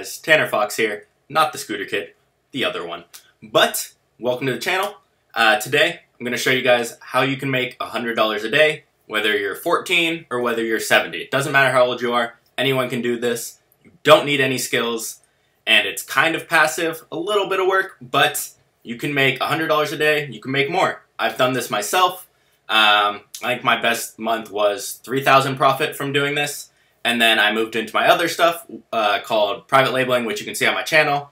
guys, Tanner Fox here, not the Scooter Kid, the other one. But, welcome to the channel. Today, I'm going to show you guys how you can make $100 a day, whether you're 14 or whether you're 70. It doesn't matter how old you are, anyone can do this. You don't need any skills, and it's kind of passive, a little bit of work, but you can make $100 a day, you can make more. I've done this myself. I think my best month was 3,000 profit from doing this. And then I moved into my other stuff called private labeling, which you can see on my channel.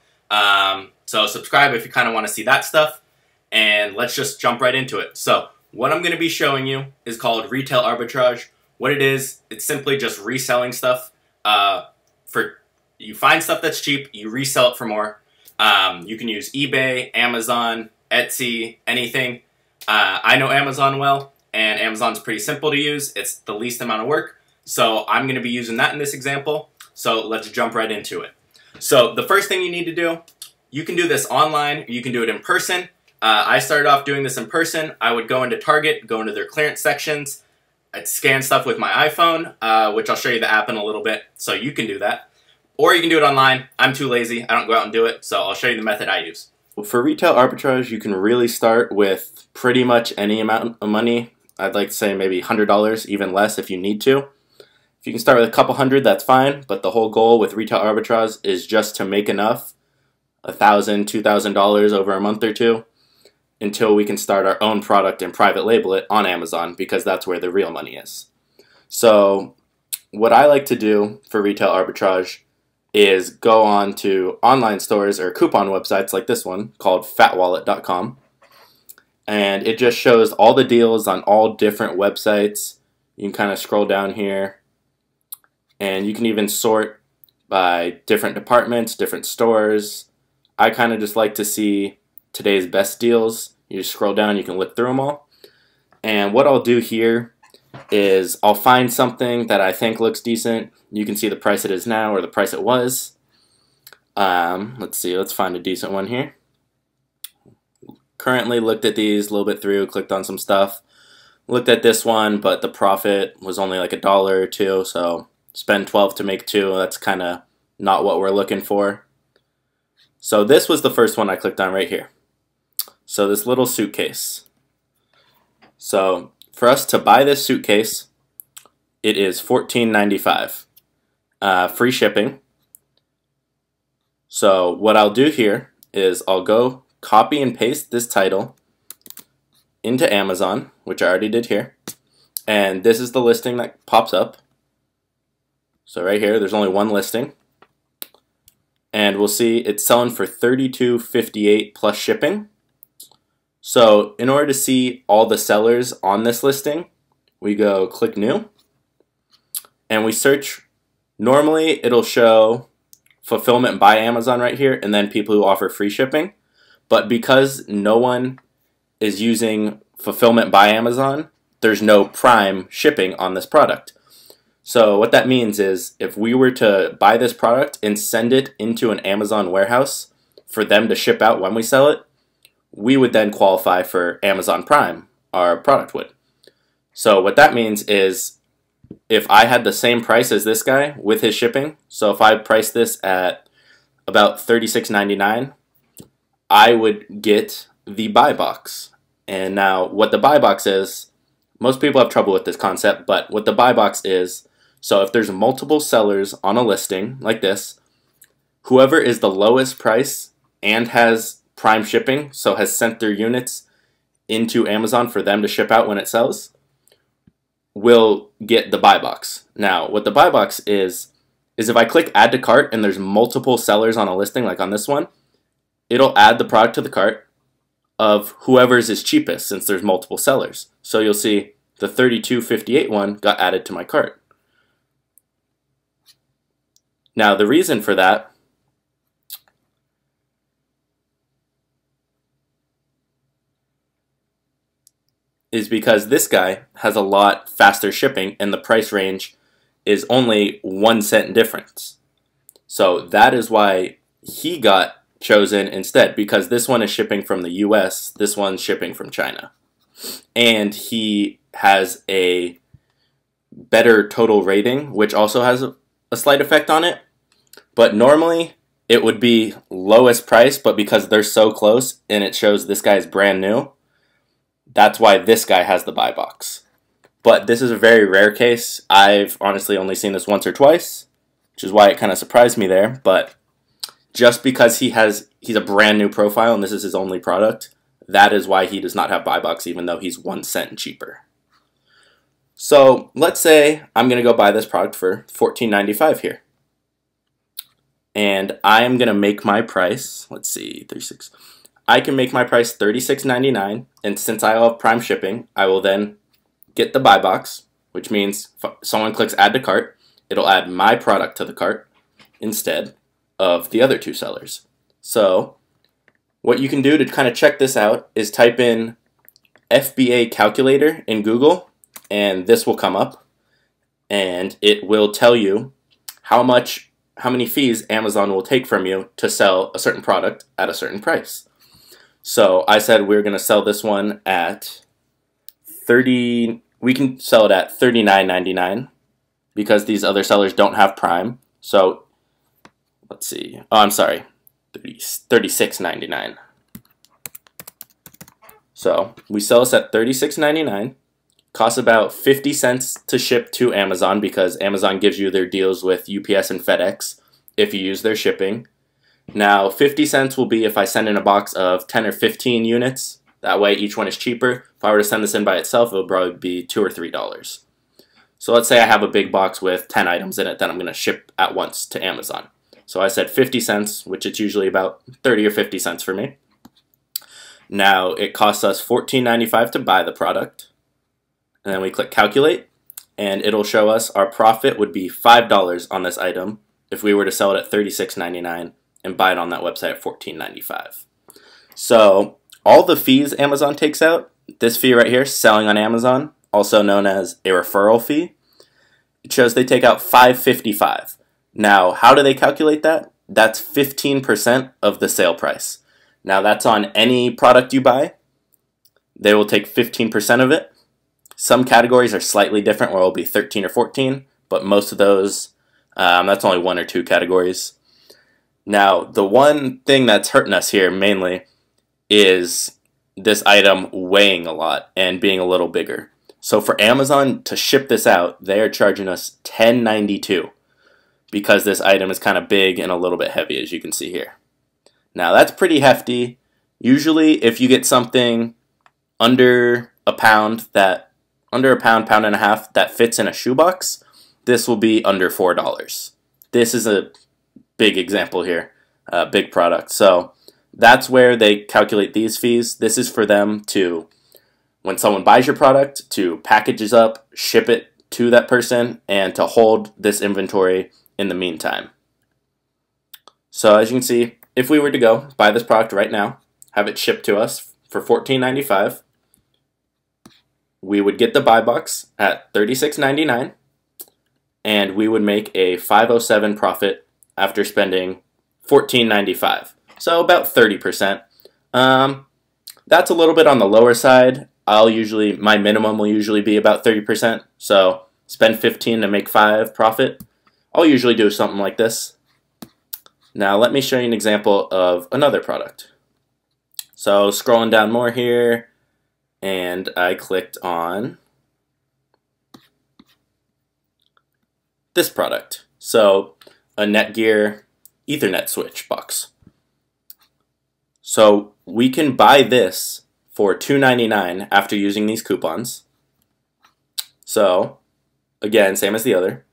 So subscribe if you kind of want to see that stuff. And let's just jump right into it. So what I'm going to be showing you is called retail arbitrage. What it is, it's simply just reselling stuff. You find stuff that's cheap, you resell it for more. You can use eBay, Amazon, Etsy, anything. I know Amazon well, and Amazon's pretty simple to use. It's the least amount of work. So I'm going to be using that in this example. So let's jump right into it. So the first thing you need to do, you can do this online, or you can do it in person. I started off doing this in person. I would go into Target, go into their clearance sections. I'd scan stuff with my iPhone, which I'll show you the app in a little bit, so you can do that. Or you can do it online. I'm too lazy. I don't go out and do it, so I'll show you the method I use. For retail arbitrage, you can really start with pretty much any amount of money. I'd like to say maybe $100, even less if you need to. If you can start with a couple hundred, that's fine, but the whole goal with retail arbitrage is just to make enough, $1,000, $2,000 over a month or two, until we can start our own product and private label it on Amazon, because that's where the real money is. So what I like to do for retail arbitrage is go on to online stores or coupon websites like this one called fatwallet.com, and it just shows all the deals on all different websites. You can kind of scroll down here, and you can even sort by different departments, different stores. I kind of just like to see today's best deals. You just scroll down, you can look through them all. And what I'll do here is I'll find something that I think looks decent. You can see the price it is now or the price it was. Let's see, let's find a decent one here. Currently looked at these a little bit through, clicked on some stuff. Looked at this one, but the profit was only like $1 or $2, so spend 12 to make 2. That's kind of not what we're looking for. So this was the first one I clicked on right here. So this little suitcase. So for us to buy this suitcase, it is $14.95. Free shipping. So what I'll do here is I'll go copy and paste this title into Amazon, which I already did here. And this is the listing that pops up. So right here, there's only one listing. And we'll see it's selling for $32.58 plus shipping. So in order to see all the sellers on this listing, we go click new. And we search. Normally, it'll show fulfillment by Amazon right here, and then people who offer free shipping. But because no one is using fulfillment by Amazon, there's no Prime shipping on this product. So what that means is if we were to buy this product and send it into an Amazon warehouse for them to ship out when we sell it, we would then qualify for Amazon Prime, our product would. So what that means is if I had the same price as this guy with his shipping, so if I priced this at about $36.99, I would get the buy box. And now what the buy box is, most people have trouble with this concept, but what the buy box is, so if there's multiple sellers on a listing like this, whoever is the lowest price and has Prime shipping, so has sent their units into Amazon for them to ship out when it sells, will get the buy box. Now, what the buy box is if I click add to cart and there's multiple sellers on a listing like on this one, it'll add the product to the cart of whoever's is cheapest since there's multiple sellers. So you'll see the $32.58 one got added to my cart. Now, the reason for that is because this guy has a lot faster shipping and the price range is only 1 cent difference. So that is why he got chosen instead, because this one is shipping from the US, this one's shipping from China. And he has a better total rating, which also has a slight effect on it. But normally, it would be lowest price, but because they're so close and it shows this guy is brand new, that's why this guy has the buy box. But this is a very rare case. I've honestly only seen this once or twice, which is why it kind of surprised me there. But just because he's a brand new profile and this is his only product, that is why he does not have buy box, even though he's 1 cent cheaper. So let's say I'm going to go buy this product for $14.95 here. And I am going to make my price, let's see, 36. I can make my price $36.99, and since I have Prime shipping, I will then get the buy box, which means if someone clicks add to cart, it'll add my product to the cart instead of the other two sellers. So what you can do to kind of check this out is type in Fba Calculator in Google, and this will come up, and it will tell you how many fees Amazon will take from you to sell a certain product at a certain price. So I said we're going to sell this one at we can sell it at $39.99 because these other sellers don't have Prime. So let's see. Oh, I'm sorry. $36.99. So we sell this at $36.99. Costs about 50 cents to ship to Amazon because Amazon gives you their deals with UPS and FedEx if you use their shipping. Now 50 cents will be if I send in a box of 10 or 15 units. That way each one is cheaper. If I were to send this in by itself, it would probably be $2 or $3. So let's say I have a big box with 10 items in it that I'm going to ship at once to Amazon. So I said 50 cents, which it's usually about 30 or 50 cents for me. Now it costs us $14.95 to buy the product. And then we click calculate, and it'll show us our profit would be $5 on this item if we were to sell it at $36.99 and buy it on that website at $14.95. So all the fees Amazon takes out, this fee right here, selling on Amazon, also known as a referral fee, it shows they take out $5.55. Now, how do they calculate that? That's 15% of the sale price. Now, that's on any product you buy. They will take 15% of it. Some categories are slightly different where it will be 13 or 14, but most of those, that's only 1 or 2 categories. Now, the one thing that's hurting us here mainly is this item weighing a lot and being a little bigger. So for Amazon to ship this out, they are charging us $10.92 because this item is kind of big and a little bit heavy, as you can see here. Now, that's pretty hefty. Usually, if you get something under a pound, pound and a half that fits in a shoebox, this will be under $4. This is a big example here, a big product. So that's where they calculate these fees. This is for them to, when someone buys your product, to package it up, ship it to that person, and to hold this inventory in the meantime. So as you can see, if we were to go buy this product right now, have it shipped to us for $14.95, we would get the buy box at $36.99, and we would make a $5.07 profit after spending $14.95. So about 30%. That's a little bit on the lower side. My minimum will usually be about 30%. So spend 15 to make 5 profit. I'll usually do something like this. Now let me show you an example of another product. So scrolling down more here, and I clicked on this product. So a Netgear Ethernet switch box. So we can buy this for $2.99 after using these coupons. So again, same as the other.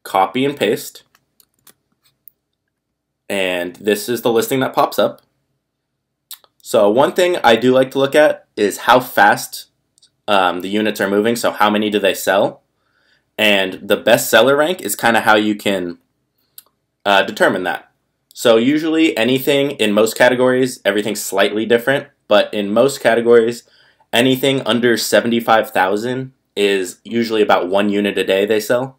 Copy and paste. And this is the listing that pops up. So one thing I do like to look at is how fast the units are moving. So how many do they sell? And the best seller rank is kind of how you can determine that. So usually anything in most categories, everything's slightly different. But in most categories, anything under 75,000 is usually about 1 unit a day they sell.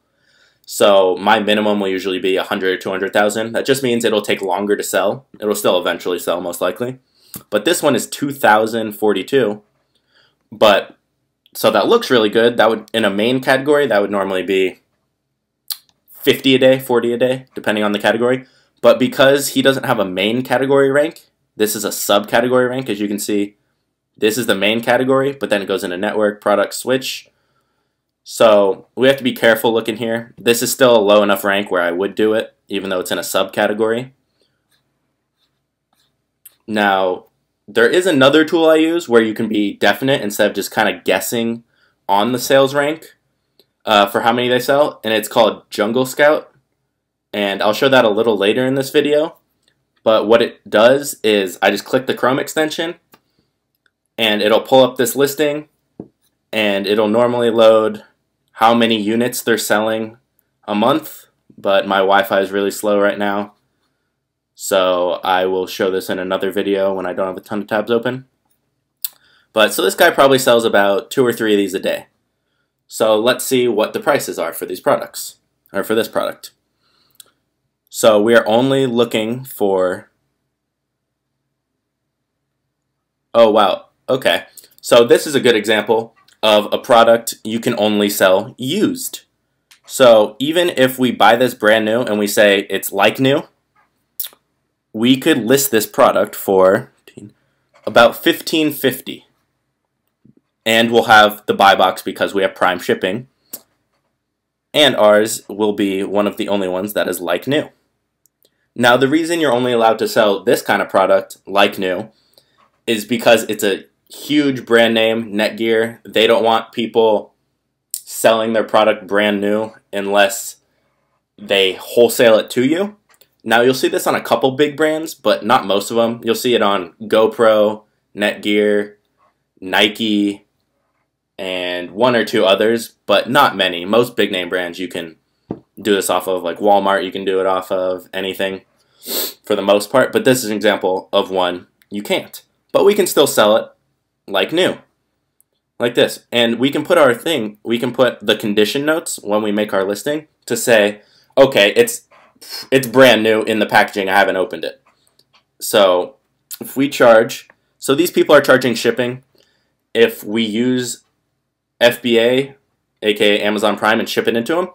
So my minimum will usually be 100 or 200,000. That just means it'll take longer to sell. It'll still eventually sell most likely. But this one is 2,042. But so that looks really good. That would, in a main category, that would normally be 50 a day, 40 a day, depending on the category. But because he doesn't have a main category rank, this is a subcategory rank. As you can see, this is the main category, but then it goes into network, product, switch. So we have to be careful looking here. This is still a low enough rank where I would do it, even though it's in a subcategory. Now, there is another tool I use where you can be definite instead of just kind of guessing on the sales rank for how many they sell, and it's called Jungle Scout. And I'll show that a little later in this video. But what it does is I just click the Chrome extension and it'll pull up this listing and it'll normally load how many units they're selling a month. But my Wi-Fi is really slow right now, so I will show this in another video when I don't have a ton of tabs open. But so this guy probably sells about 2 or 3 of these a day. So let's see what the prices are for these products, or for this product. So we are only looking for, oh wow, okay. So this is a good example of a product you can only sell used. So even if we buy this brand new and we say it's like new, we could list this product for about $15.50. And we'll have the buy box because we have Prime shipping. And ours will be one of the only ones that is like new. Now, the reason you're only allowed to sell this kind of product, like new, is because it's a huge brand name, Netgear. They don't want people selling their product brand new unless they wholesale it to you. Now, you'll see this on a couple big brands, but not most of them. You'll see it on GoPro, Netgear, Nike, and 1 or 2 others, but not many. Most big name brands you can do this off of, like Walmart, you can do it off of, anything for the most part, but this is an example of one you can't. But we can still sell it like new, like this. And we can put our thing, we can put the condition notes when we make our listing to say, okay, it's brand new in the packaging, I haven't opened it. So if we charge, so these people are charging shipping. If we use FBA, aka Amazon Prime, and ship it into them,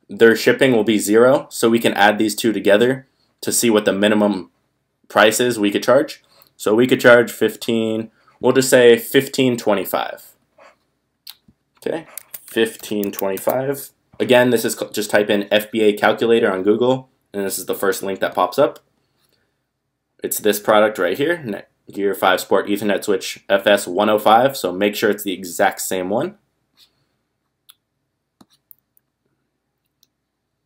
their shipping will be 0, so we can add these two together to see what the minimum price is we could charge. So we could charge 15, we'll just say $15.25. Okay, $15.25. Again, this is just type in Fba Calculator on Google, and this is the first link that pops up. It's this product right here, Netgear 5 Sport Ethernet Switch FS105, so make sure it's the exact same one.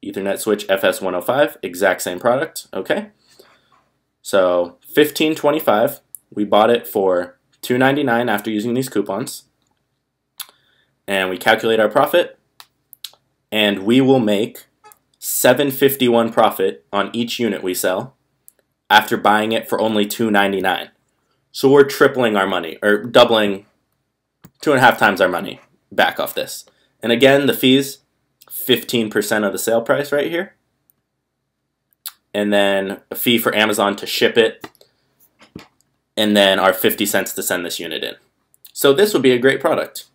Ethernet switch FS105, exact same product, okay? So $15.25, we bought it for $2.99 after using these coupons. And we calculate our profit, and we will make $7.51 profit on each unit we sell after buying it for only $2.99. So we're tripling our money, or doubling, 2.5 times our money back off this. And again, the fees, 15% of the sale price right here. And then a fee for Amazon to ship it. And then our 50 cents to send this unit in. So this would be a great product.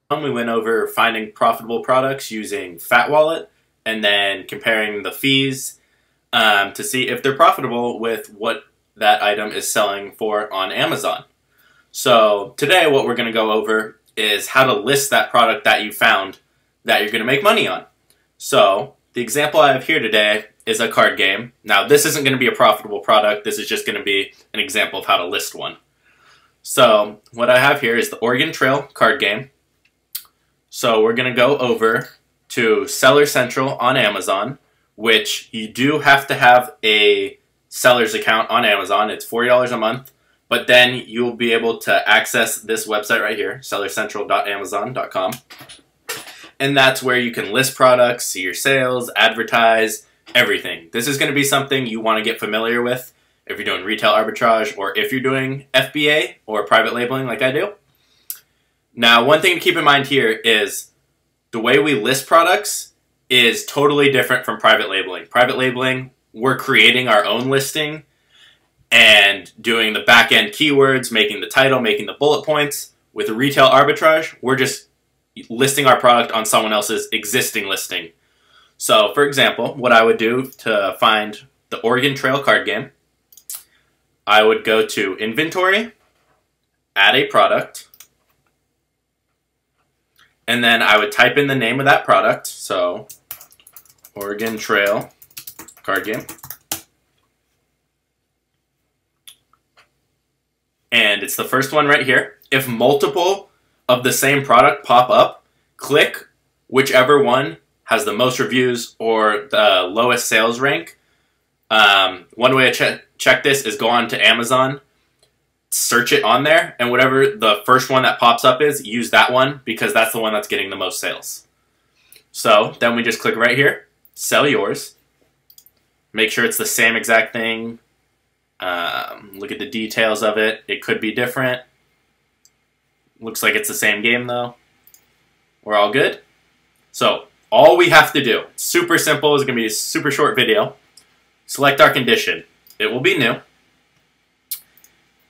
We went over finding profitable products using Fat Wallet and then comparing the fees to see if they're profitable with what that item is selling for on Amazon. So today what we're going to go over is how to list that product that you found that you're going to make money on. So the example I have here today is a card game. Now this isn't going to be a profitable product, this is just going to be an example of how to list one. So what I have here is the Oregon Trail card game. So we're going to go over to Seller Central on Amazon, which you do have to have a seller's account on Amazon. It's $40 a month, but then you'll be able to access this website right here, sellercentral.amazon.com. And that's where you can list products, see your sales, advertise, everything. This is going to be something you want to get familiar with if you're doing retail arbitrage or if you're doing FBA or private labeling like I do. Now, one thing to keep in mind here is the way we list products is totally different from private labeling. Private labeling, we're creating our own listing and doing the back-end keywords, making the title, making the bullet points. With retail arbitrage, we're just listing our product on someone else's existing listing. So, for example, what I would do to find the Oregon Trail card game, I would go to Inventory, add a product, and then I would type in the name of that product, so Oregon Trail card game. And it's the first one right here. If multiple of the same product pop up, click whichever one has the most reviews or the lowest sales rank. One way to check this is go on to Amazon, search it on there, and whatever the first one that pops up is, use that one because that's the one that's getting the most sales. So then we just click right here, sell yours. Make sure it's the same exact thing. Look at the details of it. It could be different. Looks like it's the same game though. We're all good. So all we have to do, super simple, is going to be a super short video. Select our condition. It will be new.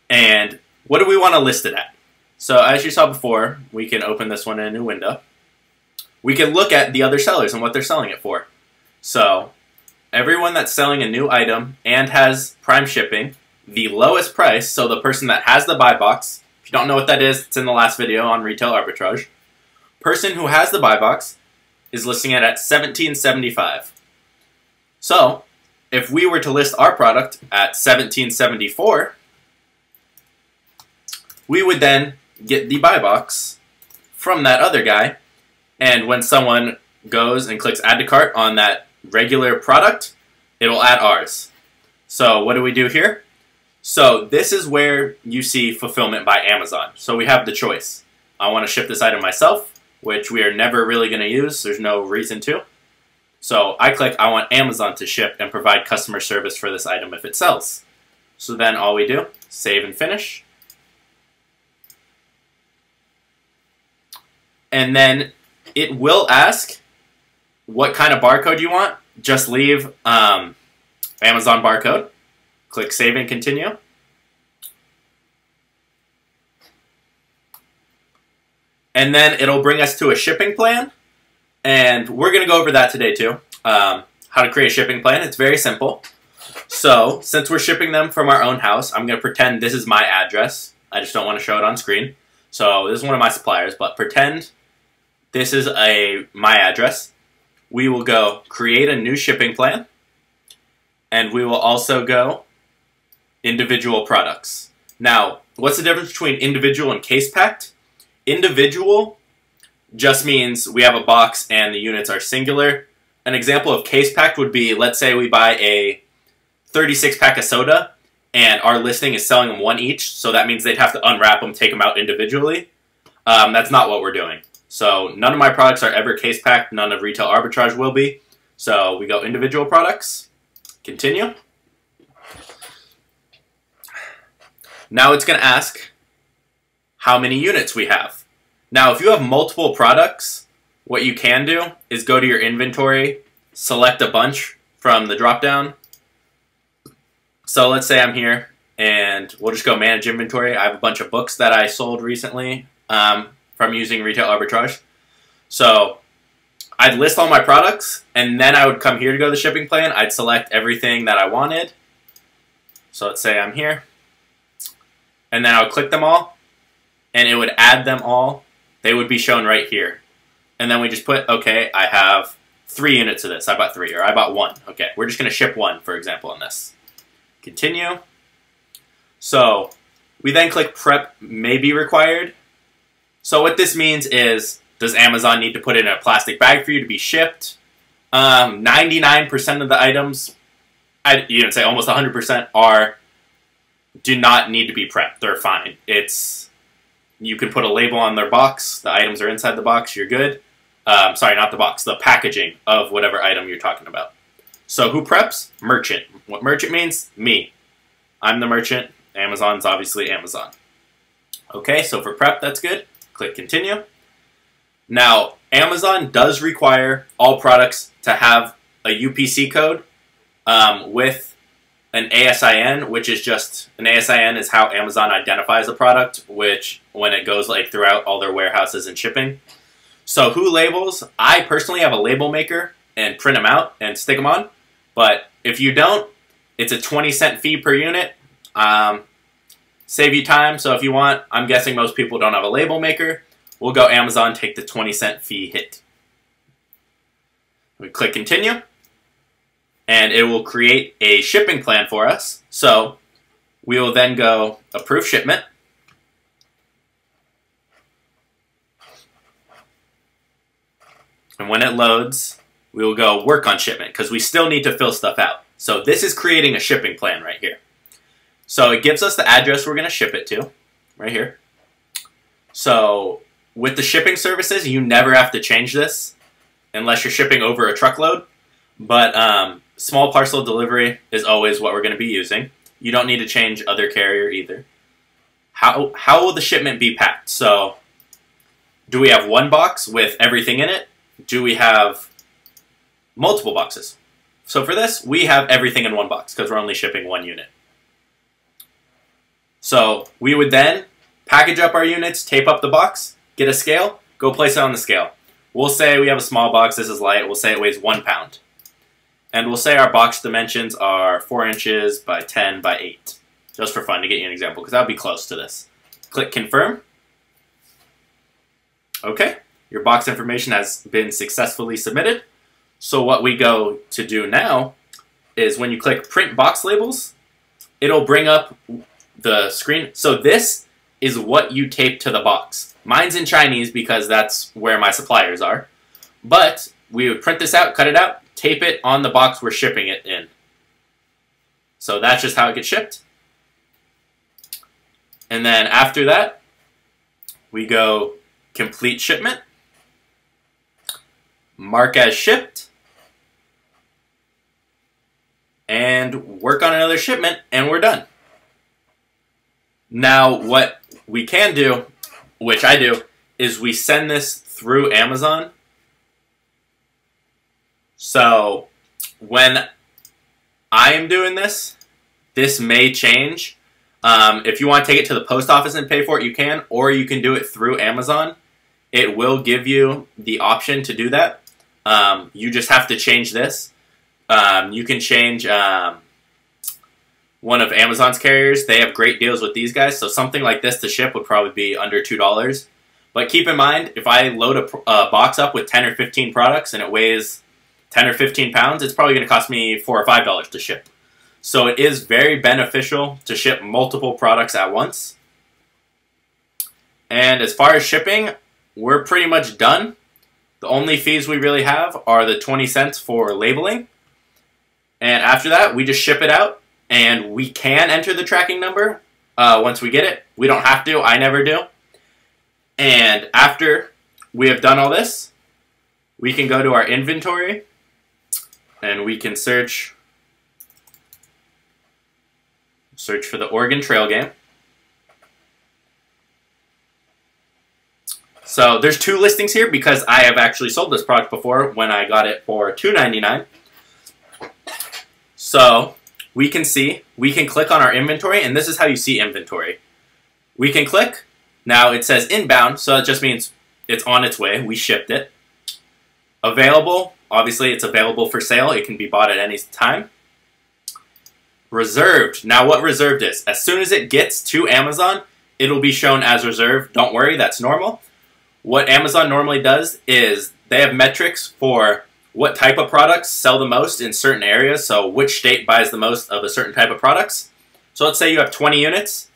And what do we want to list it at? So as you saw before, we can open this one in a new window. We can look at the other sellers and what they're selling it for. So everyone that's selling a new item and has Prime shipping, the lowest price, so the person that has the buy box, if you don't know what that is, it's in the last video on retail arbitrage. Person who has the buy box is listing it at $17.75. So if we were to list our product at $17.74, we would then get the buy box from that other guy, and when someone goes and clicks add to cart on that regular product, it'll add ours. So what do we do here? So this is where you see fulfillment by Amazon. So we have the choice. I want to ship this item myself, which we are never really going to use. There's no reason to. So I click I want Amazon to ship and provide customer service for this item if it sells. So then all we do, save and finish. And then it will ask what kind of barcode you want. Just leave Amazon barcode. Click save and continue. And then it'll bring us to a shipping plan. And we're going to go over that today too. How to create a shipping plan. It's very simple. So since we're shipping them from our own house, I'm going to pretend this is my address. I just don't want to show it on screen. So this is one of my suppliers, but pretend this is my address. We will go create a new shipping plan. And we will also go individual products. Now, what's the difference between individual and case packed? Individual just means we have a box and the units are singular. An example of case packed would be, let's say we buy a 36 pack of soda and our listing is selling them one each, so that means they'd have to unwrap them, take them out individually. That's not what we're doing. So none of my products are ever case packed, none of retail arbitrage will be. So we go individual products, continue. Now it's going to ask how many units we have. Now if you have multiple products, what you can do is go to your inventory, select a bunch from the drop down. So let's say I'm here and we'll just go manage inventory. I have a bunch of books that I sold recently from using retail arbitrage. So I'd list all my products and then I would come here to go to the shipping plan. I'd select everything that I wanted. So let's say I'm here. And then I would click them all and it would add them all. They would be shown right here. And then we just put, okay, I have 3 units of this. I bought 3, or I bought 1. Okay, we're just going to ship 1, for example, on this. Continue. So we then click prep may be required. So what this means is, does Amazon need to put it in a plastic bag for you to be shipped? 99% of the items, you can say almost 100% do not need to be prepped. They're fine. You can put a label on their box. The items are inside the box. You're good. Sorry, not the box. The packaging of whatever item you're talking about. So who preps? Merchant. What merchant means? Me. I'm the merchant. Amazon's obviously Amazon. Okay, so for prep, that's good. Click continue. Now, Amazon does require all products to have a UPC code with an ASIN, which is just, an ASIN is how Amazon identifies a product, which when it goes like throughout all their warehouses and shipping. So who labels? I personally have a label maker, and print them out and stick them on. But if you don't, it's a 20-cent fee per unit. Save you time, so if you want, I'm guessing most people don't have a label maker. We'll go Amazon, take the 20-cent fee hit. We click continue, and it will create a shipping plan for us. So we will then go approve shipment. And when it loads, we will go work on shipment because we still need to fill stuff out. So this is creating a shipping plan right here. So it gives us the address we're going to ship it to, right here. So with the shipping services, you never have to change this unless you're shipping over a truckload. But small parcel delivery is always what we're going to be using. You don't need to change other carrier either. How will the shipment be packed? So do we have one box with everything in it? Do we have multiple boxes? So for this, we have everything in one box because we're only shipping one unit. So we would then package up our units, tape up the box, get a scale, go place it on the scale. We'll say we have a small box, this is light, we'll say it weighs 1 pound. And we'll say our box dimensions are 4 inches by 10 by 8. Just for fun, to get you an example, because that would be close to this. Click confirm. Okay, your box information has been successfully submitted. So what we go to do now is when you click print box labels, it'll bring up the screen. So this is what you tape to the box. Mine's in Chinese because that's where my suppliers are. But we would print this out, cut it out, tape it on the box we're shipping it in. So that's just how it gets shipped. And then after that, we go complete shipment, mark as shipped, and work on another shipment, and we're done. Now, what we can do, which I do, is we send this through Amazon. So when I am doing this, this may change. If you want to take it to the post office and pay for it, you can, or you can do it through Amazon. It will give you the option to do that. You just have to change this. You can change one of Amazon's carriers. They have great deals with these guys, so something like this to ship would probably be under $2. But keep in mind, if I load a box up with 10 or 15 products and it weighs 10 or 15 pounds, it's probably going to cost me $4 or $5 to ship. So it is very beneficial to ship multiple products at once. And as far as shipping, we're pretty much done. The only fees we really have are the 20 cents for labeling. And after that, we just ship it out. And we can enter the tracking number once we get it. We don't have to. I never do. And after we have done all this, we can go to our inventory. And we can search for the Oregon Trail game. So there's 2 listings here because I have actually sold this product before when I got it for $2.99. So we can click on our inventory, and this is how you see inventory. We can click. Now it says inbound, so it just means it's on its way. We shipped it. Available, obviously it's available for sale. It can be bought at any time. Reserved. Now what reserved is, as soon as it gets to Amazon, it'll be shown as reserved. Don't worry, that's normal. What Amazon normally does is they have metrics for what type of products sell the most in certain areas, so which state buys the most of a certain type of products. So let's say you have 20 units.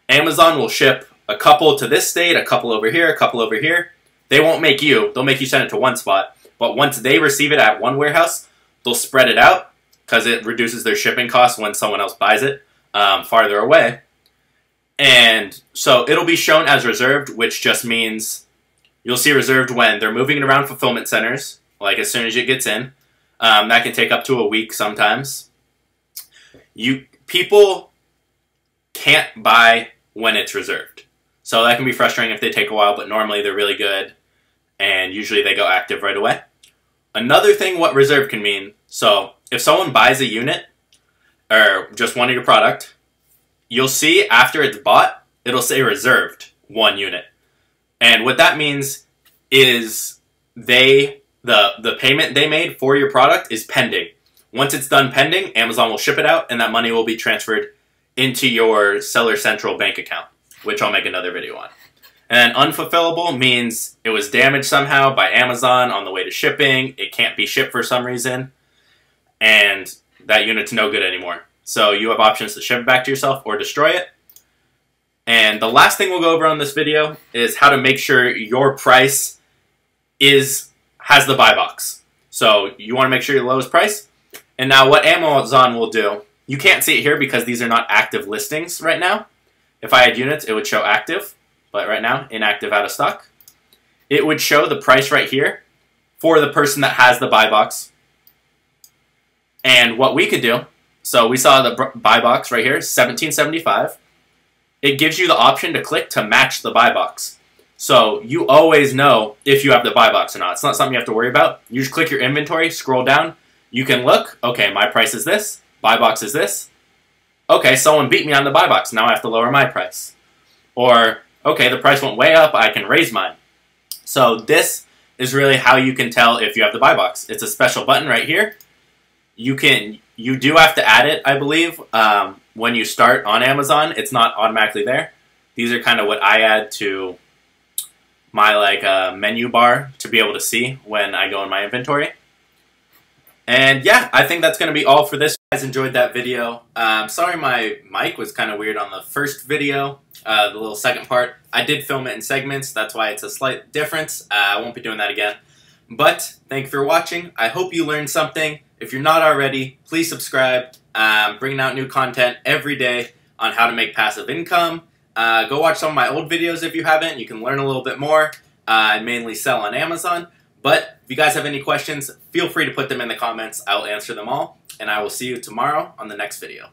Amazon will ship a couple to this state, a couple over here, a couple over here. They won't make you. They'll make you send it to one spot. But once they receive it at one warehouse, they'll spread it out because it reduces their shipping costs when someone else buys it farther away. And so it'll be shown as reserved, which just means you'll see reserved when they're moving it around fulfillment centers, like as soon as it gets in. That can take up to a week sometimes. People can't buy when it's reserved. So that can be frustrating if they take a while, but normally they're really good, and usually they go active right away. Another thing what reserved can mean, so if someone buys a unit, or just one of your product, you'll see after it's bought, it'll say reserved 1 unit. And what that means is they the payment they made for your product is pending. Once it's done pending, Amazon will ship it out, and that money will be transferred into your Seller Central bank account, which I'll make another video on. And unfulfillable means it was damaged somehow by Amazon on the way to shipping. It can't be shipped for some reason, and that unit's no good anymore. So you have options to ship it back to yourself or destroy it. And the last thing we'll go over on this video is how to make sure your price has the buy box. So you want to make sure your lowest price. And now what Amazon will do, you can't see it here because these are not active listings right now. If I had units, it would show active, but right now, inactive, out of stock. It would show the price right here for the person that has the buy box. And what we could do, so we saw the buy box right here, $17.75. It gives you the option to click to match the buy box. So you always know if you have the buy box or not. It's not something you have to worry about. You just click your inventory, scroll down. You can look, okay, my price is this, buy box is this. Okay, someone beat me on the buy box, now I have to lower my price. Or, okay, the price went way up, I can raise mine. So this is really how you can tell if you have the buy box. It's a special button right here. You do have to add it, I believe, when you start on Amazon. It's not automatically there. These are kind of what I add to my menu bar to be able to see when I go in my inventory. And yeah, I think that's going to be all for this. If you guys enjoyed that video. Sorry my mic was kind of weird on the first video, the little second part. I did film it in segments, that's why it's a slight difference. I won't be doing that again. But thank you for watching. I hope you learned something. If you're not already, please subscribe. Bringing out new content every day on how to make passive income. Go watch some of my old videos if you haven't. You can learn a little bit more. I mainly sell on Amazon. But if you guys have any questions, feel free to put them in the comments. I'll answer them all. And I will see you tomorrow on the next video.